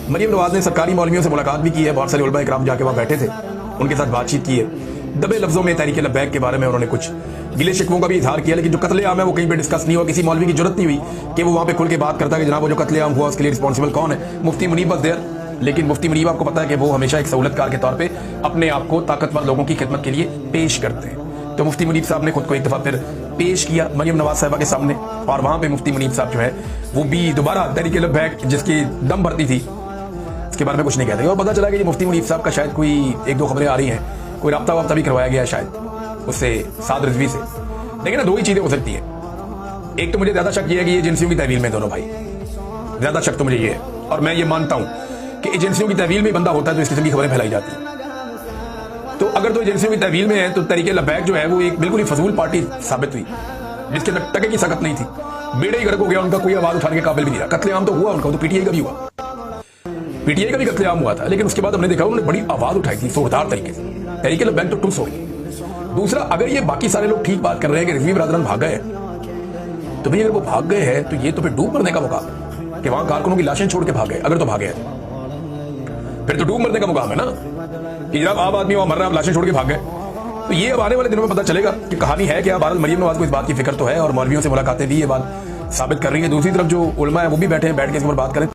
मरियम नवाज ने सरकारी मौलवियों से मुलाकात भी की है, बहुत सारे उलमा इकराम जाके वहाँ बैठे थे, उनके साथ बातचीत की है। दबे लफ्जों में तहरीक लब्बैक के बारे में उन्होंने कुछ गिले शिकवों का भी इजहार किया, लेकिन जो कत्लेआम है वो कहीं पे डिस्कस नहीं हुआ। किसी मौलवी की जरूरत नहीं हुई कि वो वहाँ पे खुल के बात करता है कि जनाब वो जो कत्लेआम हुआ उसके लिए रिस्पॉन्सिबल कौन है। मुफ्ती मुनीब बस देर, लेकिन मुफ्ती मुनीब आपको पता है कि वो हमेशा एक सहूलतकार के तौर पर अपने आप को ताकतवर लोगों की खिदमत के लिए पेश करते हैं। तो मुफ्ती मुनीब साहब ने खुद को एक दफा फिर पेश किया मरियम नवाज साहबा के सामने, और वहां पे मुफ्ती मुनीब साहब जो है वो भी दोबारा तहरीक लब्बैक जिसकी दम भरती थी इसके बारे में कुछ नहीं कहते। और पता चला कि मुफ्ती मुनीब साहब का शायद कोई एक दो खबरें आ रही हैं, कोई राब्ता वाब्ता भी करवाया गया है शायद उससे, साद रिजवी से। लेकिन ना दो ही चीजें हो सकती है। एक तो मुझे ज्यादा शक ये है कि ये एजेंसियों की तहवील में दोनों भाई, ज्यादा शक तो मुझे ये है, और मैं ये मानता हूं कि एजेंसियों की तहवील में बंदा होता है तो इस किस्म की खबरें फैलाई जाती है। तो अगर तो एजेंसियों की तहवील में है तो तहरीक लब्बैक जो है वो एक बिल्कुल ही फजूल पार्टी साबित हुई, जिसके अंदर टके की सकत नहीं थी। बेड़े ही गर्क हो गया उनका, कोई आवाज उठाने के काबिल भी नहीं रहा। कत्लेआम तो हुआ उनका, तो पीटीआई का भी हुआ, पीटीआई का भी कत्लेआम हुआ था, लेकिन उसके बाद हमने देखा उन्होंने बड़ी आवाज उठाई थी जोरदार तरीके से। तहरीक लब्बैक तो टुस हो गई। दूसरा, अगर ये बाकी सारे लोग ठीक बात कर रहे हैं कि रिजवी बरादरान भाग गए, तो भाई अगर वो भाग गए हैं तो ये तो फिर डूब मरने का मुकाम है कि वहां कारकुनों की लाशें छोड़ के भाग गए। अगर तो भागे हैं फिर तो डूब मरने का मुकाम है ना, कि जनाब आम आदमी वहां मर रहा है, लाशें छोड़ के भाग गए। तो ये अब आने वाले दिनों में पता चलेगा कि कहानी है क्या। भारत मरियम नवाज को इस बात की फिक्र तो है, और मौलवियों से मुलाकातें भी ये बात साबित कर रही है। दूसरी तरफ जो उलमा है वो भी बैठे हैं, बैठ के इस पर बात करें।